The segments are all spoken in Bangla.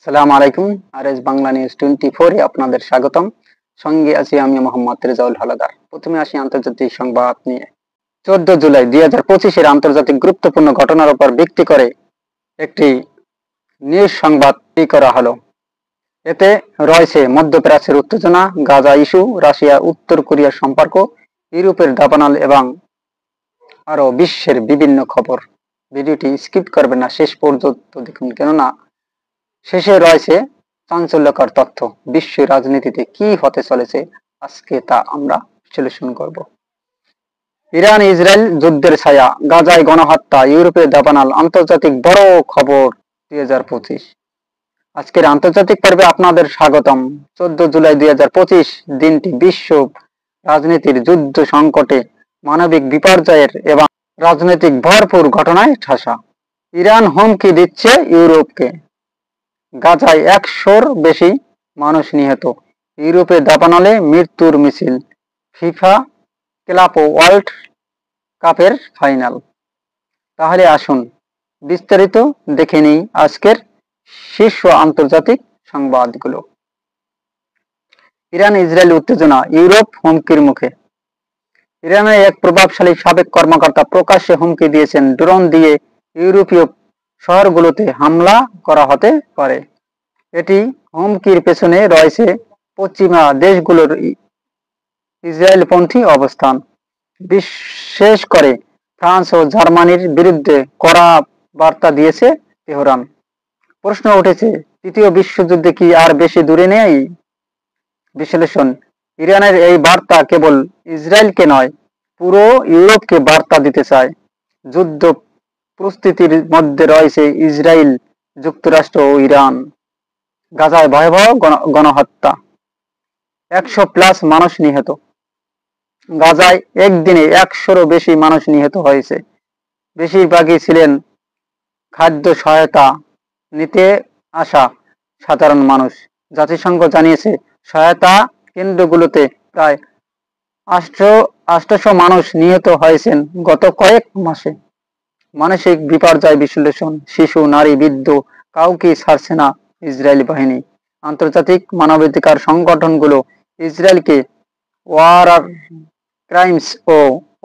সালাম আলাইকুম। আরএস বাংলা নিউজ 24 এ আপনাদের স্বাগতম। সঙ্গে আছি আমি মোহাম্মদ রেজাউল হালাদার। প্রথমে আসি আন্তর্জাতিক সংবাদ নিয়ে। 14 জুলাই 2025 এর আন্তর্জাতিক গুরুত্বপূর্ণ ঘটনার উপর ভিত্তি করে একটি নিউজ সংবাদ করা হলো। এতে রয়েছে মধ্যপ্রাচ্যের উত্তেজনা, গাজা ইস্যু, রাশিয়া উত্তর কোরিয়ার সম্পর্ক, ইউরোপের দাবানল এবং আরো বিশ্বের বিভিন্ন খবর। ভিডিওটি স্কিপ করবেন না, শেষ পর্যন্ত দেখুন, কেননা শেষে রয়েছে চাঞ্চল্যকর তথ্য। বিশ্ব রাজনীতিতে কি হতে চলেছে আজকে তা আমরা বিশ্লেষণ করব। ইরান ইসরায়েল যুদ্ধের ছায়া, গাজায় গণহত্যা, ইউরোপে দাবানল, আন্তর্জাতিক বড় খবর 2025। আজকের আন্তর্জাতিক পর্বে আপনাদের স্বাগতম। 14 জুলাই 2025 দিনটি বিশ্ব রাজনীতির যুদ্ধ সংকটে, মানবিক বিপর্যয়ের এবং রাজনৈতিক ভরপুর ঘটনায় ঠাসা। ইরান হুমকি দিচ্ছে ইউরোপকে, গাজায় 100-র বেশি মানুষ নিহত, ইউরোপে দাবানলে মৃত্যুর মিছিল, ফিফা ক্লাব ও ওয়ার্ল্ড কাপের ফাইনাল। তাহলে আসুন বিস্তারিত দেখে নিই আজকের শীর্ষ আন্তর্জাতিক সংবাদগুলো। ইরান ইসরায়েল উত্তেজনা, ইউরোপ হুমকির মুখে। ইরানের এক প্রভাবশালী সাবেক কর্মকর্তা প্রকাশ্যে হুমকি দিয়েছেন ড্রোন দিয়ে ইউরোপীয় শহরগুলোতে হামলা করা হতে পারে। এটি হুমকির পেছনে রয়েছে পশ্চিমা দেশগুলোর ইসরায়েলপন্থী অবস্থান, বিশেষ করে ফ্রান্স ও জার্মানির বিরুদ্ধে কড়া বার্তা দিয়েছে তেহরান। প্রশ্ন উঠেছে, তৃতীয় বিশ্বযুদ্ধে কি আর বেশি দূরে নেই? বিশ্লেষণ, ইরানের এই বার্তা কেবল ইসরায়েলকে নয়, পুরো ইউরোপকে বার্তা দিতে চায়। যুদ্ধ প্রস্তুতির মধ্যে রয়েছে ইসরায়েল, যুক্তরাষ্ট্র ও ইরান। গাজায় ভয়াবহ গণহত্যা, 100+ মানুষ নিহত। গাজায় একদিনে 100-রও বেশি মানুষ নিহত হয়েছে। বেশিরভাগই ছিলেন খাদ্য সহায়তা নিতে আসা সাধারণ মানুষ। জাতিসংঘ জানিয়েছে সহায়তা কেন্দ্রগুলোতে প্রায় 800 মানুষ নিহত হয়েছেন গত কয়েক মাসে। মানসিক বিপর্যয় বিশ্লেষণ, শিশু, নারী, বৃদ্ধ কাউকে ছাড়ছে না ইসরায়েলি বাহিনী। আন্তর্জাতিক মানবাধিকার সংগঠনগুলো ইসরায়েলকে ওয়ার ক্রাইমস ও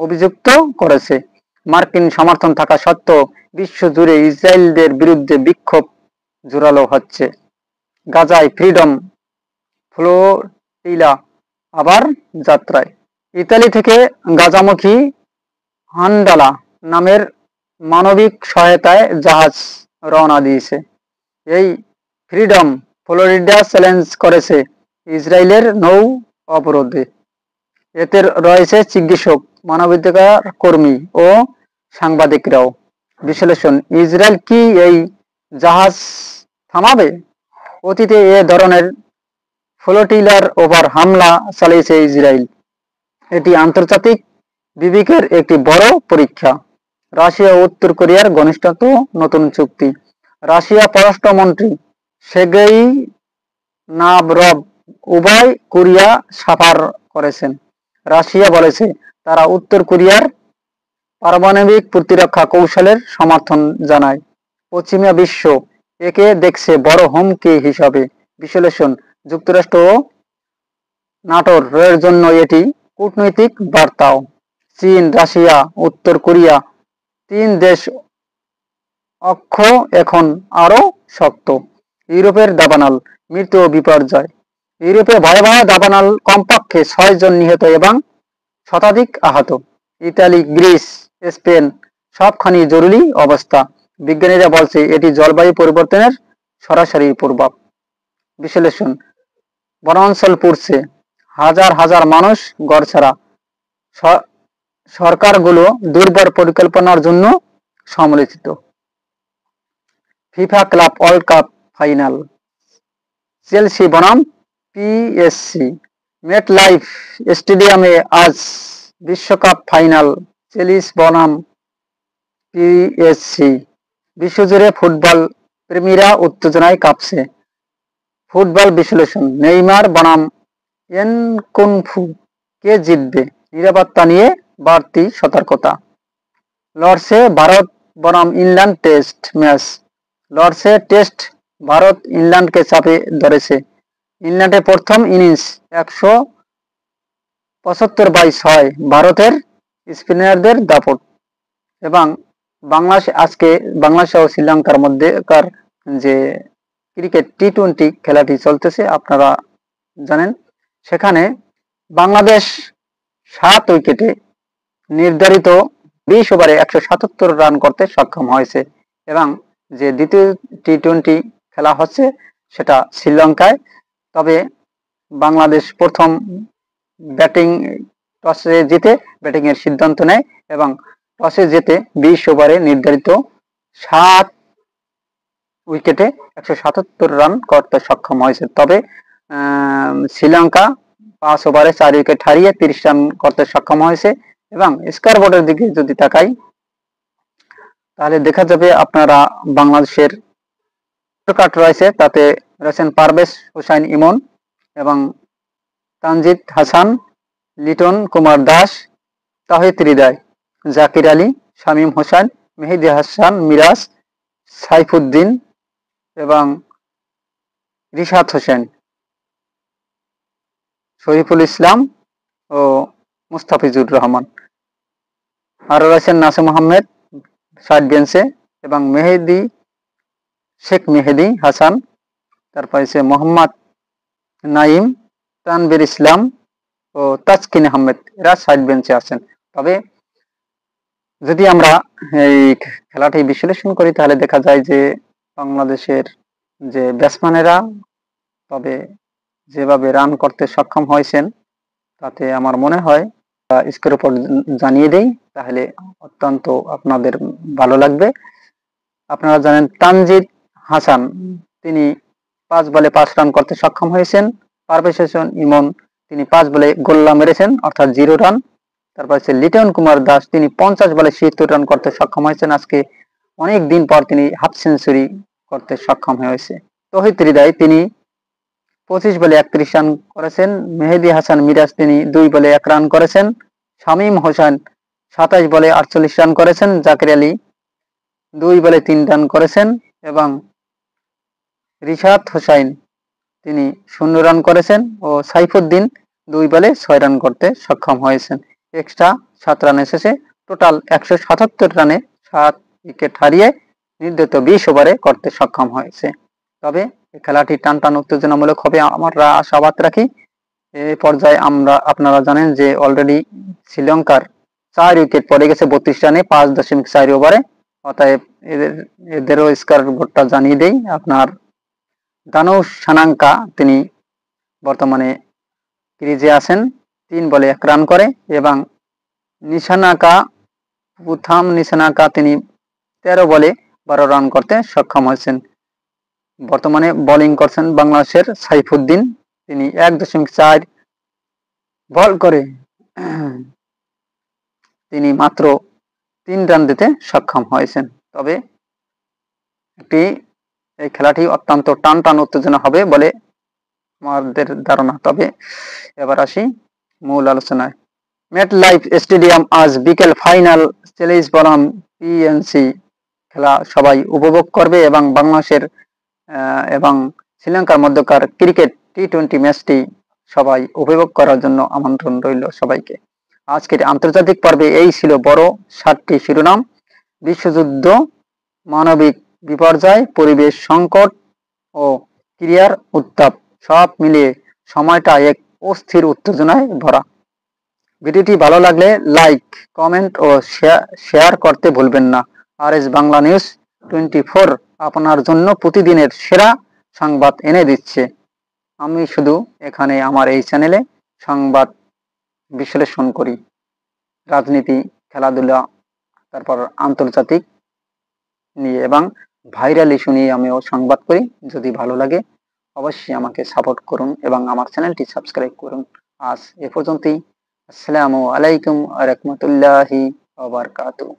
অভিযুক্ত করেছে। মার্কিন সমর্থন থাকা সত্ত্বেও বিশ্বজুড়ে ইসরায়েলদের বিরুদ্ধে বিক্ষোভ জোরালো হচ্ছে। গাজায় ফ্রিডম ফ্লোটিলা আবার যাত্রায়। ইতালি থেকে গাজামুখী হান্ডালা নামের মানবিক সহায়তায় জাহাজ রওনা দিয়েছে। এই ফ্রিডম ফ্লোরিডা চ্যালেঞ্জ করেছে ইসরায়েলের নৌ অবরোধে। এতে রয়েছে চিকিৎসক, মানবাধিকার কর্মী ও সাংবাদিকরাও। বিশ্লেষণ, ইসরায়েল কি এই জাহাজ থামাবে? অতীতে এ ধরনের ফ্লোটিলার ওপর হামলা চালিয়েছে ইসরায়েল। এটি আন্তর্জাতিক বিবেকের একটি বড় পরীক্ষা। রাশিয়া ও উত্তর কোরিয়ার ঘনিষ্ঠতা, নতুন চুক্তি। রাশিয়া পররাষ্ট্রমন্ত্রী সের্গেই লাভরভ উভয় কোরিয়া সাফার করেছেন। রাশিয়া বলেছে তারা উত্তর কোরিয়ার পারমাণবিক প্রতিরক্ষা কৌশলের সমর্থন জানায়। পশ্চিমা বিশ্ব একে দেখছে বড় হুমকি হিসাবে। বিশ্লেষণ, যুক্তরাষ্ট্র ও নাটোর এর জন্য এটি কূটনৈতিক বার্তাও। চীন, রাশিয়া, উত্তর কোরিয়া, 3 দেশ অক্ষ এখন আরো শক্ত। ইউরোপের দাবানল, মৃত্যু ও বিপর্যয়। ইউরোপে ভয়াবহ দাবানল, কমপক্ষে 6 জন নিহত এবং শতাধিক আহত। ইতালি, গ্রিস, স্পেন সবখানি জরুরি অবস্থা। বিজ্ঞানীরা বলছে এটি জলবায়ু পরিবর্তনের সরাসরি প্রভাব। বিশ্লেষণ, বনাঞ্চল পুড়ছে, হাজার হাজার মানুষ ঘরছাড়া, সরকারগুলো দুর্বল পরিকল্পনার জন্য সমালোচিত। FIFA club world cup final, Chelsea বনাম পিএসসি। মেটলাইফ স্টেডিয়ামে আজ বিশ্বকাপ ফাইনাল, চেলসি বনাম পিএসসি। বিশ্বজুড়ে ফুটবল প্রেমীরা উত্তেজনায় কাঁপছে। ফুটবল বিশ্লেষণ, নেইমার বনাম এনকুনফু, কে জিতবে? নিরাপত্তা নিয়ে বাড়তি সতর্কতা। লর্ডসে ভারত বনাম ইংল্যান্ড টেস্ট ম্যাচ। লর্ডসে টেস্ট ভারত ইংল্যান্ডকে চাপে ধরেছে। ইংল্যান্ডের প্রথম ইনিংস 175/6 ভারতের স্পিনারদের দাপট। এবং বাংলাদেশ ও শ্রীলঙ্কার মধ্যেকার যে ক্রিকেট টি-20 খেলাটি চলতেছে আপনারা জানেন, সেখানে বাংলাদেশ 7 উইকেটে নির্ধারিত 20 ওভারে 177 রান করতে সক্ষম হয়েছে। এবং যে দ্বিতীয় টি-20 খেলা হচ্ছে সেটা শ্রীলঙ্কায়। তবে বাংলাদেশ প্রথম টসে জিতে ব্যাটিং এর সিদ্ধান্ত নেয় এবং টসে জিতে 20 ওভারে নির্ধারিত 7 উইকেটে 177 রান করতে সক্ষম হয়েছে। তবে শ্রীলঙ্কা 5 ওভারে 4 উইকেট হারিয়ে 30 রান করতে সক্ষম হয়েছে। এবং স্কোর বোর্ডের দিকে যদি তাকাই তাহলে দেখা যাবে আপনারা বাংলাদেশের কাট রয়েছে, তাতে রয়েছেন পারভেজ হোসেন ইমন এবং তানজিদ হাসান, লিটন কুমার দাস, তাহিদ হৃদয়, জাকির আলী, শামীম হোসেন, মেহেদী হাসান মিরাজ, সাইফুদ্দিন এবং রিশাদ হোসেন, শরীফুল ইসলাম ও মুস্তাফিজুর রহমান। আরো রয়েছেন নাসিম আহমেদ সাইড বেঞ্চে এবং শেখ মেহেদী হাসান, তারপর হচ্ছে মোহাম্মদ নাইম, তানভীর ইসলাম ও তাসকিন আহমেদ, এরা সাইড বেঞ্চে আছেন। তবে যদি আমরা এই খেলাটি বিশ্লেষণ করি তাহলে দেখা যায় যে বাংলাদেশের যে ব্যাটসম্যানেরা তবে যেভাবে রান করতে সক্ষম হয়েছেন তাতে আমার মনে হয় স্কোর উপর জানিয়ে দেই তাহলে অত্যন্ত আপনাদের ভালো লাগবে। আপনারা জানেন তানজিদ হাসান তিনি 5 বলে 5 রান করতে সক্ষম হয়েছেন। পারভেজ হোসেন ইমন তিনি 5 বলে গোল্লা মেরেছেন অর্থাৎ 0 রান। তারপর হচ্ছে লিটন কুমার দাস তিনি 50 বলে 76 রান করতে সক্ষম হয়েছেন। আজকে অনেক দিন পর তিনি হাফ সেঞ্চুরি করতে সক্ষম হয়েছে। তহিদ হৃদয় তিনি 25 বলে 31 রান করেছেন। মেহেদী হাসান মিরাজ তিনি 2 বলে 1 রান করেছেন। শামীম হোসেন 27 বলে 48 রান করেছেন। জাকির আলী 2 বলে 3 রান করেছেন এবং রিশাদ হোসেন তিনি 0 রান করেছেন ও সাইফুদ্দিন 2 বলে 6 রান করতে সক্ষম হয়েছেন। এক্সট্রা 7 রান এসেছে। টোটাল 177 রানে 7 উইকেট হারিয়ে নির্ধারিত 20 ওভারে করতে সক্ষম হয়েছে। তবে খেলাটি টান উত্তেজনামূলক হবে আমরা আশাবাদ রাখি। এই পর্যায়ে আপনারা জানেন যে অলরেডি শ্রীলঙ্কার 4 উইকেট পড়ে গেছে 32 রানে 5.4 ওভারে। অতএব এদেরও স্কোর বোর্ডটা জানিয়ে দেই। আপনার দানুশ সানাঙ্কা তিনি বর্তমানে ক্রিজে আছেন, 3 বলে 1 রান করে এবং নিশানাকা তিনি 13 বলে 12 রান করতে সক্ষম হয়েছেন। বর্তমানে বোলিং করছেন বাংলাদেশের সাইফুদ্দিন, তিনি 1.4 বল করে তিনি মাত্র 3 রান দিতে সক্ষম হয়েছেন। তবে এই খেলাটি অত্যন্ত টান উত্তেজনা হবে বলে আমাদের ধারণা। তবে এবার আসি মূল আলোচনায়। মেটলাইফ স্টেডিয়াম আজ বিকেল ফাইনাল চ্যালেঞ্জ বনাম পিএনসি খেলা সবাই উপভোগ করবে এবং বাংলাদেশের এবং শ্রীলঙ্কার মধ্যকার ক্রিকেট টি-20 ম্যাচটি সবাই উপভোগ করার জন্য আমন্ত্রণ রইল সবাইকে। আজকের আন্তর্জাতিক পর্বে এই ছিল বড় 7টি শিরোনাম। বিশ্বযুদ্ধ, মানবিক বিপর্যয়, পরিবেশ সংকট ও ক্রীড়ার উত্তাপ সব মিলিয়ে সময়টা এক অস্থির উত্তেজনায় ভরা। ভিডিওটি ভালো লাগলে লাইক, কমেন্ট ও শেয়ার করতে ভুলবেন না। আরএস বাংলা নিউজ 24 আপনার জন্য প্রতিদিনের সেরা সংবাদ এনে দিচ্ছে। আমি শুধু এখানে আমার এই চ্যানেলে সংবাদ বিশ্লেষণ করি, রাজনীতি, খেলাধুলা, তারপর আন্তর্জাতিক নিয়ে এবং ভাইরাল ইস্যু নিয়ে আমিও সংবাদ করি। যদি ভালো লাগে অবশ্যই আমাকে সাপোর্ট করুন এবং আমার চ্যানেলটি সাবস্ক্রাইব করুন। আজ এ পর্যন্তই। আসসালামু আলাইকুম ওয়া রাহমাতুল্লাহি ওয়া বারাকাতুহু।